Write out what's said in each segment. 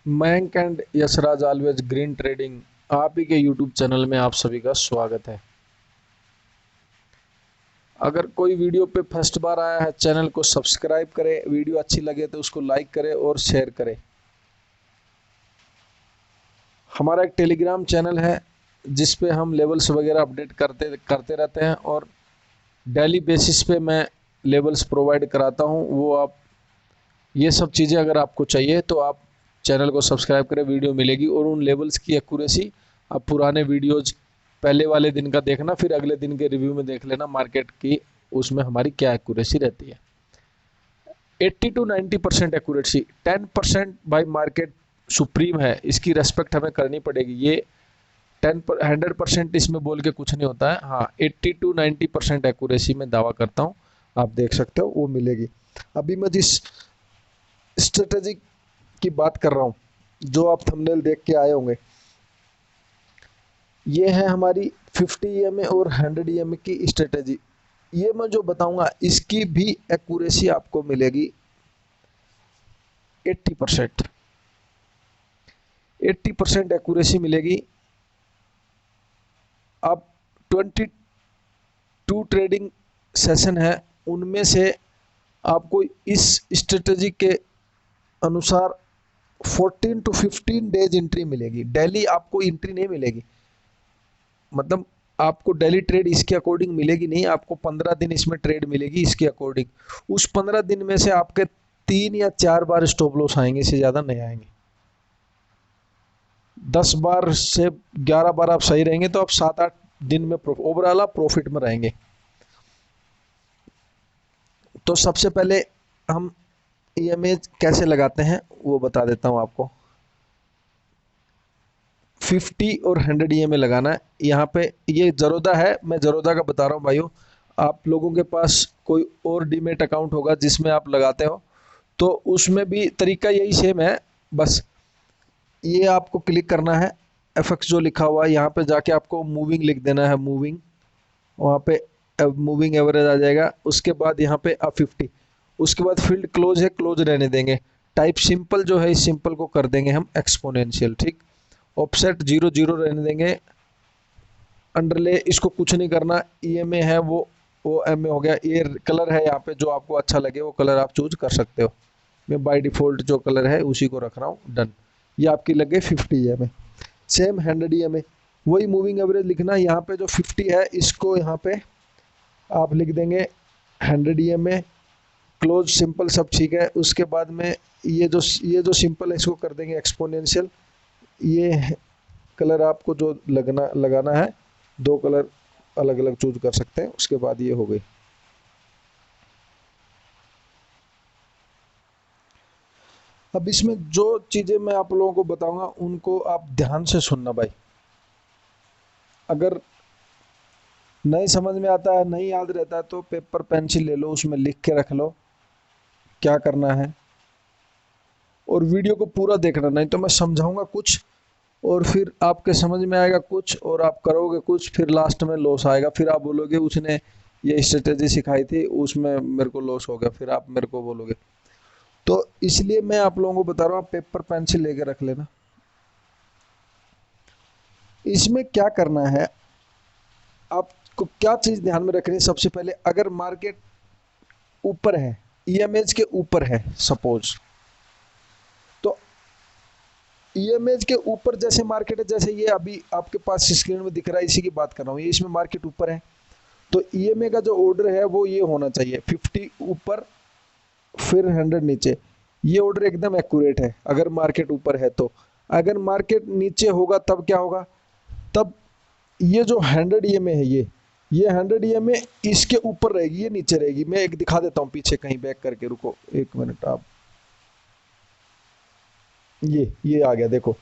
Mayank and Yashraj always green trading आप ही के यूट्यूब चैनल में आप सभी का स्वागत है। अगर कोई वीडियो पे फर्स्ट बार आया है चैनल को सब्सक्राइब करें, वीडियो अच्छी लगे तो उसको लाइक करें और शेयर करें। हमारा एक टेलीग्राम चैनल है जिस पे हम लेवल्स वगैरह अपडेट करते करते रहते हैं और डेली बेसिस पे मैं लेवल्स प्रोवाइड कराता हूँ। वो आप ये सब चीज़ें अगर आपको चाहिए तो आप चैनल को सब्सक्राइब करें, वीडियो मिलेगी। और उन लेवल्स की एक्यूरेसी आप पुराने वीडियोज पहले वाले दिन का देखना, फिर अगले दिन के रिव्यू में देख लेना मार्केट की, उसमें हमारी क्या एक्यूरेसी रहती है। 80 to 90% accuracy, 10% by market supreme है, इसकी रेस्पेक्ट हमें करनी पड़ेगी। ये 100% इसमें बोल के कुछ नहीं होता है। हाँ, 80 to 90% एक्यूरेसी में दावा करता हूँ, आप देख सकते हो वो मिलेगी। अभी मैं जिस स्ट्रेटेजी की बात कर रहा हूँ, जो आप थंबनेल देख के आए होंगे, ये है हमारी 50 EMA और 100 EMA की स्ट्रेटेजी। ये मैं जो बताऊंगा इसकी भी एक्यूरेसी आपको मिलेगी 80%। 80% एक्यूरेसी मिलेगी। अब 22 ट्रेडिंग सेशन है, उनमें से आपको इस स्ट्रेटेजी के अनुसार 14 to 15 डेज एंट्री मिलेगी। डेली आपको एंट्री नहीं मिलेगी, मतलब आपको डेली ट्रेड इसके अकॉर्डिंग मिलेगी नहीं, आपको 15 दिन इसमें ट्रेड मिलेगी इसके अकॉर्डिंग। उस 15 दिन में से आपके 3 या 4 बार स्टॉप लॉस आएंगे, इससे ज़्यादा नहीं आएंगे। 10 बार से 11 बार आप सही रहेंगे तो आप 7-8 दिन में ओवरऑल आप प्रॉफिट में रहेंगे। तो सबसे पहले हम EMA कैसे लगाते हैं वो बता देता हूँ आपको। 50 और 100 EMA लगाना है। यहाँ पे ये जरोदा है, मैं जरोदा का बता रहा हूँ भाइयों। आप लोगों के पास कोई और डीमेट अकाउंट होगा जिसमें आप लगाते हो, तो उसमें भी तरीका यही सेम है। बस ये आपको क्लिक करना है, FX जो लिखा हुआ है यहाँ पे जाके आपको मूविंग लिख देना है, मूविंग। वहाँ पे मूविंग एवरेज आ जाएगा। उसके बाद यहाँ पे 50, उसके बाद फील्ड क्लोज है, क्लोज रहने देंगे। टाइप सिंपल जो है, इस सिंपल को कर देंगे हम एक्सपोनेंशियल, ठीक। ऑफसेट 0 0 रहने देंगे। अंडरले इसको कुछ नहीं करना। EMA है वो MA हो गया। ये कलर है यहाँ पे, जो आपको अच्छा लगे वो कलर आप चूज कर सकते हो। मैं बाय डिफ़ॉल्ट जो कलर है उसी को रख रहा हूँ, डन। ये आपकी लग गई 50 EMA। सेम 100 EMA, वही मूविंग एवरेज लिखना। यहाँ पे जो 50 है इसको यहाँ पे आप लिख देंगे 100 EMA, क्लोज सिंपल सब ठीक है। उसके बाद में ये जो सिंपल है इसको कर देंगे एक्सपोनेंशियल। ये कलर आपको जो लगाना है, 2 कलर अलग अलग चूज कर सकते हैं। उसके बाद ये हो गई। अब इसमें जो चीज़ें मैं आप लोगों को बताऊंगा उनको आप ध्यान से सुनना भाई। अगर नहीं समझ में आता है, नहीं याद रहता है, तो पेपर पेंसिल ले लो, उसमें लिख के रख लो क्या करना है, और वीडियो को पूरा देखना। नहीं तो मैं समझाऊंगा कुछ और फिर आपके समझ में आएगा कुछ और आप करोगे कुछ, फिर लास्ट में लॉस आएगा। फिर आप बोलोगे उसने ये स्ट्रेटेजी सिखाई थी, उसमें मेरे को लॉस हो गया, फिर आप मेरे को बोलोगे। तो इसलिए मैं आप लोगों को बता रहा हूँ, आप पेपर पेंसिल लेके रख लेना। इसमें क्या करना है, आपको क्या चीज़ ध्यान में रखनी है। सबसे पहले अगर मार्केट ऊपर है, EMA के ऊपर है सपोज, तो EMA के ऊपर जैसे मार्केट है, जैसे ये अभी आपके पास स्क्रीन में दिख रहा है, इसी की बात कर रहा हूँ, ये इसमें मार्केट ऊपर है, तो EMA का जो ऑर्डर है वो ये होना चाहिए, 50 ऊपर फिर 100 नीचे। ये ऑर्डर एकदम एक्यूरेट है अगर मार्केट ऊपर है तो। अगर मार्केट नीचे होगा तब क्या होगा, तब ये जो 100 EMA है, ये 100 EMA इसके ऊपर रहेगी, ये नीचे रहेगी। मैं एक दिखा देता हूँ पीछे कहीं बैक करके, रुको 1 मिनट। आप ये आ गया, देखो।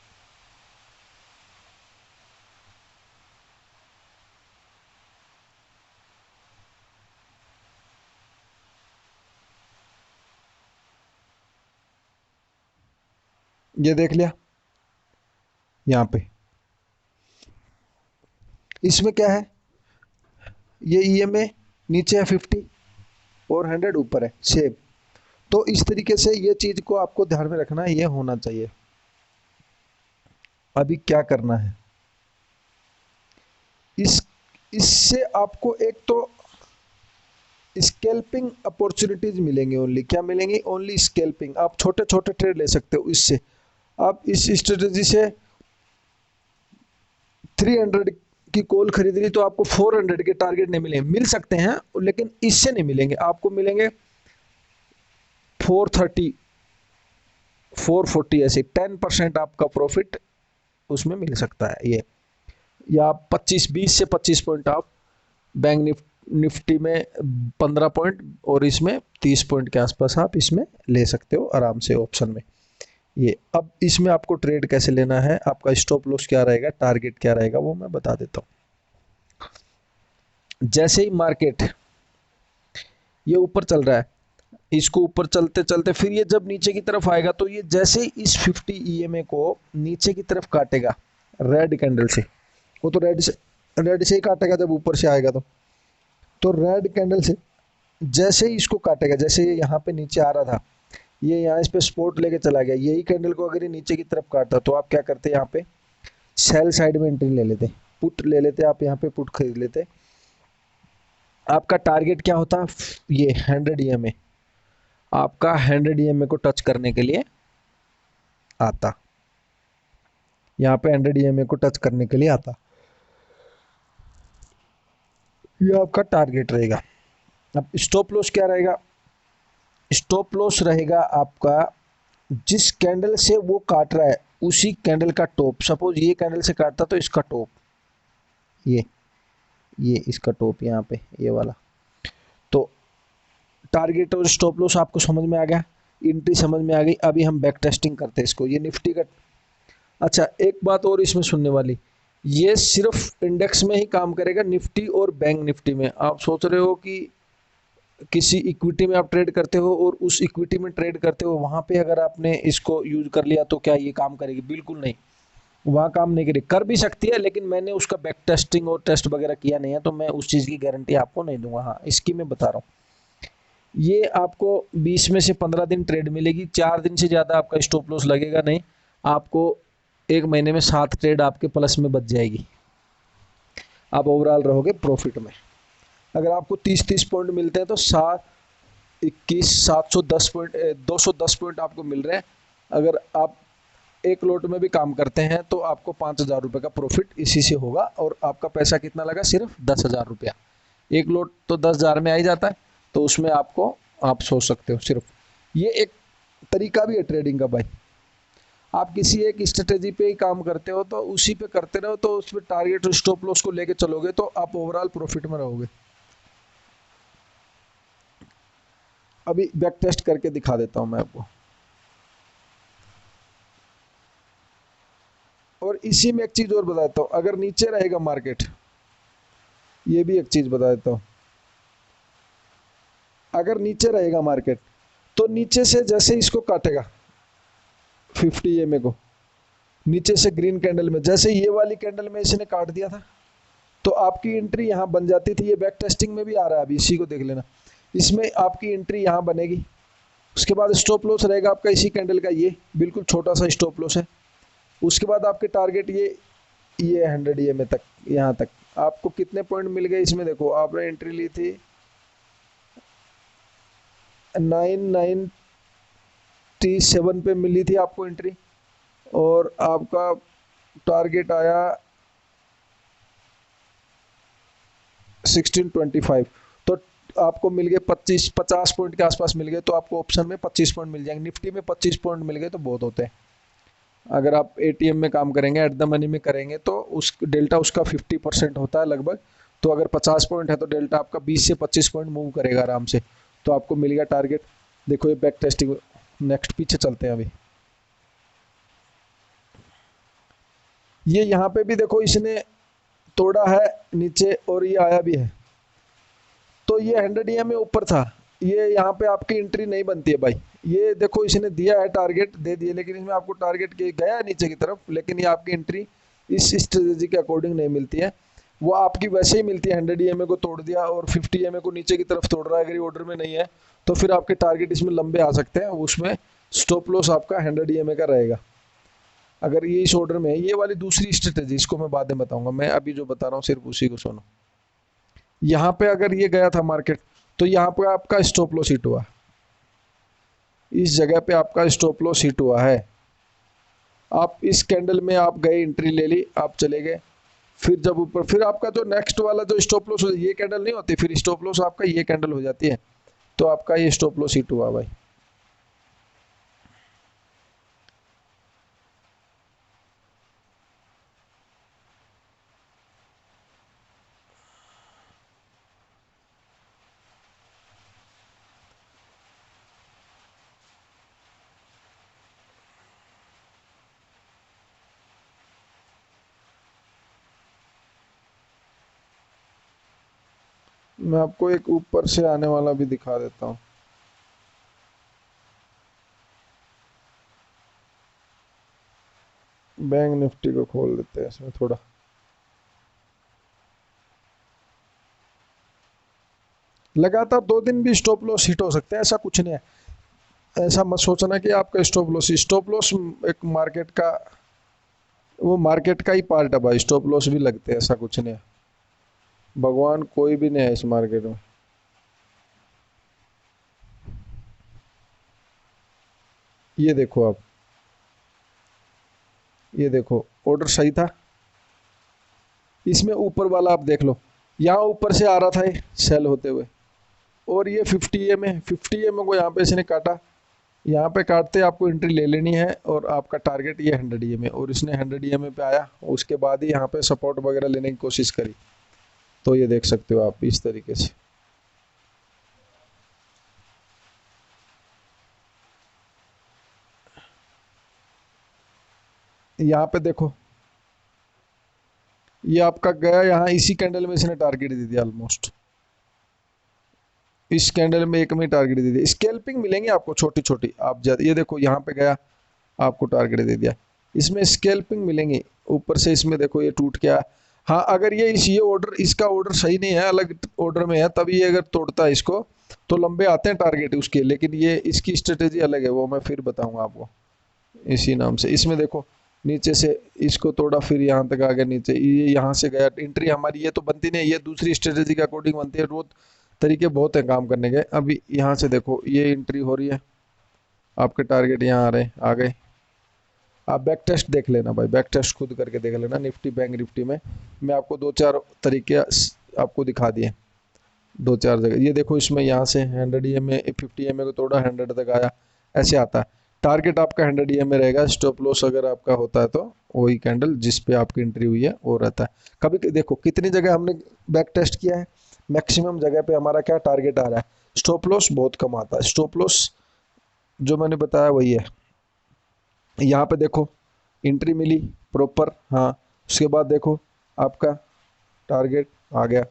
ये देख लिया, यहाँ पे इसमें क्या है, ये EMA नीचे है 50 और 100 ऊपर है, सेम। तो इस तरीके से ये चीज़ को आपको ध्यान में रखना है, ये होना चाहिए। अभी क्या करना है, इससे आपको एक तो स्कैल्पिंग अपॉर्चुनिटीज मिलेंगे, ओनली क्या मिलेंगी, ओनली स्कैल्पिंग। आप छोटे छोटे ट्रेड ले सकते हो इससे। आप इस स्ट्रेटेजी से 300 की कॉल खरीद ली तो आपको 400 के टारगेट नहीं मिलेंगे, मिल सकते हैं लेकिन इससे नहीं मिलेंगे, आपको मिलेंगे 430 440, ऐसे 10% आपका प्रॉफिट उसमें मिल सकता है ये। या 20 से 25 पॉइंट आप बैंक निफ्टी में 15 पॉइंट और इसमें 30 पॉइंट के आसपास आप इसमें ले सकते हो आराम से ऑप्शन में ये। अब इसमें आपको ट्रेड कैसे लेना है, आपका स्टॉप लॉस क्या रहेगा, टारगेट क्या रहेगा, वो मैं बता देता हूँ। जैसे ही मार्केट ये ऊपर चल रहा है, इसको ऊपर चलते चलते फिर ये जब नीचे की तरफ आएगा तो ये जैसे ही इस 50 ईएमए को नीचे की तरफ काटेगा रेड कैंडल से, वो तो रेड से ही काटेगा जब ऊपर से आएगा तो रेड कैंडल से जैसे ही इसको काटेगा, जैसे ये यहाँ पे नीचे आ रहा था, ये यहाँ इस पे सपोर्ट लेके चला गया, यही कैंडल को अगर ये नीचे की तरफ काटता तो आप क्या करते, यहाँ पे सेल साइड में एंट्री ले लेते, पुट ले लेते, आप यहाँ पे पुट खरीद लेते। आपका टारगेट क्या होता, ये 100 ईएमए, आपका 100 ईएमए को टच करने के लिए आता, यहाँ पे 100 ईएमए को टच करने के लिए आता, ये आपका टारगेट रहेगा। अब स्टॉप लॉस क्या रहेगा, स्टॉप लॉस रहेगा आपका जिस कैंडल से वो काट रहा है उसी कैंडल का टॉप। सपोज ये कैंडल से काटता तो इसका टॉप, ये इसका टॉप यहाँ पे ये वाला। तो टारगेट और स्टॉप लॉस आपको समझ में आ गया, एंट्री समझ में आ गई। अभी हम बैक टेस्टिंग करते हैं इसको, ये निफ्टी का। अच्छा एक बात और इसमें सुनने वाली, ये सिर्फ इंडेक्स में ही काम करेगा, निफ्टी और बैंक निफ्टी में। आप सोच रहे हो कि किसी इक्विटी में आप ट्रेड करते हो और उस इक्विटी में ट्रेड करते हो, वहाँ पे अगर आपने इसको यूज कर लिया तो क्या ये काम करेगी, बिल्कुल नहीं, वहाँ काम नहीं करेगी। कर भी सकती है लेकिन मैंने उसका बैक टेस्टिंग और टेस्ट वगैरह किया नहीं है तो मैं उस चीज़ की गारंटी आपको नहीं दूंगा। हाँ इसकी मैं बता रहा हूँ, ये आपको 20 में से 15 दिन ट्रेड मिलेगी, 4 दिन से ज़्यादा आपका स्टॉप लॉस लगेगा नहीं, आपको एक महीने में 7 ट्रेड आपके प्लस में बच जाएगी, आप ओवरऑल रहोगे प्रॉफिट में। अगर आपको 30-30 पॉइंट मिलते हैं तो 7-21 710 पॉइंट 210 पॉइंट आपको मिल रहे हैं। अगर आप एक लोट में भी काम करते हैं तो आपको 5,000 रुपये का प्रॉफिट इसी से होगा। और आपका पैसा कितना लगा, सिर्फ 10,000 रुपया। एक लोट तो 10,000 में आ ही जाता है, तो उसमें आपको आप सोच सकते हो सिर्फ। ये एक तरीका भी है ट्रेडिंग का भाई, आप किसी एक स्ट्रेटेजी पे ही काम करते हो तो उसी पे करते रहो, तो उसमें टारगेट और स्टॉप लॉस को लेके चलोगे तो आप ओवरऑल प्रॉफिट में रहोगे। अभी बैक टेस्ट करके दिखा देता हूं मैं आपको। और इसी में एक चीज और बता देता हूं, अगर नीचे रहेगा मार्केट, ये भी एक चीज बता देता हूं, अगर नीचे रहेगा मार्केट तो नीचे से जैसे इसको काटेगा 50 ईएमए को, नीचे से ग्रीन कैंडल में, जैसे ये वाली कैंडल में इसने काट दिया था तो आपकी एंट्री यहाँ बन जाती थी। ये बैक टेस्टिंग में भी आ रहा है, अभी इसी को देख लेना, इसमें आपकी एंट्री यहाँ बनेगी। उसके बाद स्टॉप लॉस रहेगा आपका इसी कैंडल का, ये बिल्कुल छोटा सा स्टॉप लॉस है। उसके बाद आपके टारगेट ये 100 ईएमए तक, यहाँ तक आपको कितने पॉइंट मिल गए इसमें देखो, आपने एंट्री ली थी 997 पे मिली थी आपको एंट्री, और आपका टारगेट आया 1625, तो आपको मिल गए 50 पॉइंट के आसपास मिल गए। तो आपको ऑप्शन में 25 पॉइंट मिल जाएंगे, निफ्टी में 25 पॉइंट मिल गए तो बहुत होते हैं। अगर आप एटीएम में काम करेंगे, एट द मनी में करेंगे तो उस डेल्टा उसका 50% होता है लगभग। तो अगर 50 पॉइंट है तो डेल्टा आपका 20 से 25 पॉइंट मूव करेगा आराम से, तो आपको मिल गया टारगेट। देखो ये बैक टेस्टिंग, नेक्स्ट पीछे चलते हैं अभी। ये यहाँ पे भी देखो इसने तोड़ा है नीचे और ये आया भी है, तो ये 100 ईएमए ऊपर था, ये यहाँ पे आपकी एंट्री नहीं बनती है भाई। ये देखो इसने दिया है टारगेट दे दिए, लेकिन इसमें आपको टारगेट के गया है नीचे की तरफ, लेकिन ये आपकी एंट्री इस स्ट्रेटेजी के अकॉर्डिंग नहीं मिलती है, वो आपकी वैसे ही मिलती है। 100 ईएमए को तोड़ दिया और 50 ईएमए को नीचे की तरफ तोड़ रहा है, अगर ये ऑर्डर में नहीं है तो फिर आपके टारगेट इसमें लंबे आ सकते हैं। उसमें स्टॉप लॉस आपका 100 ईएमए का रहेगा। अगर ये इस ऑर्डर में है, ये वाली दूसरी स्ट्रेटेजी, इसको मैं बाद में बताऊंगा, मैं अभी जो बता रहा हूँ सिर्फ उसी को सुनो। यहाँ पे अगर ये गया था मार्केट, तो यहाँ पे आपका स्टॉप लॉस हिट हुआ, इस जगह पे आपका स्टॉप लॉस हिट हुआ है। आप इस कैंडल में आप गए, एंट्री ले ली, आप चले गए, फिर जब ऊपर, फिर आपका जो नेक्स्ट वाला जो स्टॉप लॉस हो, ये कैंडल नहीं होती, फिर स्टॉप लॉस आपका ये कैंडल हो जाती है, तो आपका ये स्टॉप लॉस हिट हुआ भाई। मैं आपको एक ऊपर से आने वाला भी दिखा देता हूँ। बैंक निफ्टी को खोल देते हैं, इसमें थोड़ा लगातार 2 दिन भी स्टॉप लॉस हिट हो सकते हैं, ऐसा कुछ नहीं है। ऐसा मत सोचना कि आपका स्टॉप लॉस एक मार्केट का, वो मार्केट का ही पार्ट है भाई, स्टॉप लॉस भी लगते हैं, ऐसा कुछ नहीं है। भगवान कोई भी नहीं है इस मार्केट में। ये देखो आप, ये देखो ऑर्डर सही था, इसमें ऊपर वाला आप देख लो, यहाँ ऊपर से आ रहा था ये सेल होते हुए, और ये 50 में 50 को यहाँ पे इसने काटा, यहाँ पे काटते आपको एंट्री ले लेनी है, और आपका टारगेट ये 100 में, और इसने 100 पे आया, उसके बाद ही यहाँ पे सपोर्ट वगैरह लेने की कोशिश करी, तो ये देख सकते हो आप इस तरीके से। यहाँ पे देखो, ये आपका गया यहाँ, इसी कैंडल में इसने टारगेट दे दिया ऑलमोस्ट, इस कैंडल में एक में टारगेट दे दिया। स्कैल्पिंग मिलेंगे आपको छोटी छोटी, आप ये देखो यहाँ पे गया, आपको टारगेट दे दिया, इसमें स्कैल्पिंग मिलेंगे ऊपर से, इसमें देखो ये टूट गया। हाँ, अगर ये ऑर्डर, इसका ऑर्डर सही नहीं है, अलग ऑर्डर में है, तभी ये अगर तोड़ता है इसको, तो लंबे आते हैं टारगेट उसके, लेकिन ये इसकी स्ट्रेटेजी अलग है, वो मैं फिर बताऊंगा आपको इसी नाम से। इसमें देखो नीचे से इसको तोड़ा, फिर यहाँ तक आ गया नीचे, ये यहाँ से गया, एंट्री हमारी ये तो बनती नहीं है, ये दूसरी स्ट्रेटेजी के अकॉर्डिंग बनती है, वो तरीके बहुत हैं काम करने के। अभी यहाँ से देखो ये एंट्री हो रही है, आपके टारगेट यहाँ आ रहे हैं, आ गए। आप बैक टेस्ट देख लेना भाई, बैक टेस्ट खुद करके देख लेना, निफ्टी बैंक निफ्टी में मैं आपको 2-4 तरीके आपको दिखा दिए, 2-4 जगह। ये देखो इसमें यहाँ से 100 EMA 50 EMA को तोड़ा, 100 तक आया, ऐसे आता है। टारगेट आपका 100 EMA रहेगा, स्टॉप लॉस अगर आपका होता है तो वही कैंडल जिस पे आपकी एंट्री हुई है वो रहता है। कभी देखो कितनी जगह हमने बैक टेस्ट किया है, मैक्सिमम जगह पे हमारा क्या टारगेट आ रहा है, स्टॉप लॉस बहुत कम आता है। स्टॉप लॉस जो मैंने बताया वही है। यहाँ पे देखो एंट्री मिली प्रॉपर, हाँ, उसके बाद देखो आपका टारगेट आ गया,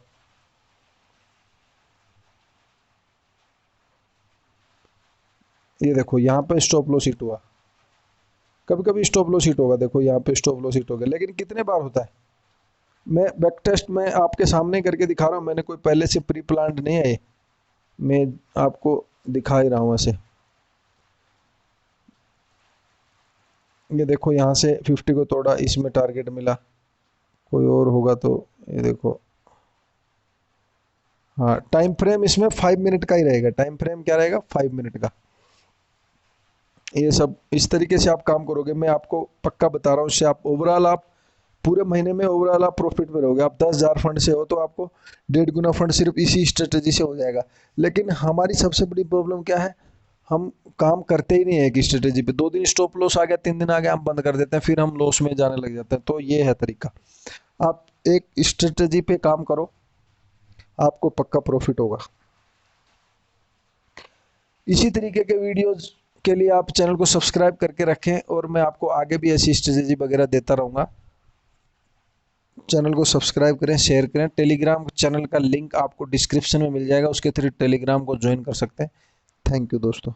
ये देखो यहाँ पे स्टॉप लॉस हिट हुआ। कभी कभी स्टॉप लॉस हिट होगा, देखो यहाँ पे स्टॉप लॉस हिट हो गया, लेकिन कितने बार होता है, मैं बैक टेस्ट में आपके सामने करके दिखा रहा हूँ, मैंने कोई पहले से प्री प्लान्ड नहीं है, मैं आपको दिखा ही रहा हूँ ऐसे। ये देखो यहाँ से 50 को तोड़ा, इसमें टारगेट मिला, कोई और होगा तो ये देखो। हाँ, टाइम फ्रेम इसमें 5 मिनट का ही रहेगा, टाइम फ्रेम क्या रहेगा, 5 मिनट का। ये सब इस तरीके से आप काम करोगे, मैं आपको पक्का बता रहा हूँ, इससे आप ओवरऑल, आप पूरे महीने में ओवरऑल आप प्रॉफिट में रहोगे। आप 10,000 फंड से हो तो आपको 1.5 गुना फंड सिर्फ इसी स्ट्रेटेजी से हो जाएगा। लेकिन हमारी सबसे बड़ी प्रॉब्लम क्या है, हम काम करते ही नहीं है एक स्ट्रेटेजी पे, 2 दिन स्टॉप लॉस आ गया, 3 दिन आ गया, हम बंद कर देते हैं, फिर हम लॉस में जाने लग जाते हैं। तो ये है तरीका, आप एक स्ट्रेटेजी पे काम करो, आपको पक्का प्रॉफिट होगा। इसी तरीके के वीडियोस के लिए आप चैनल को सब्सक्राइब करके रखें, और मैं आपको आगे भी ऐसी स्ट्रेटेजी वगैरह देता रहूँगा। चैनल को सब्सक्राइब करें, शेयर करें। टेलीग्राम चैनल का लिंक आपको डिस्क्रिप्शन में मिल जाएगा, उसके थ्रू टेलीग्राम को ज्वाइन कर सकते हैं। थैंक यू दोस्तों।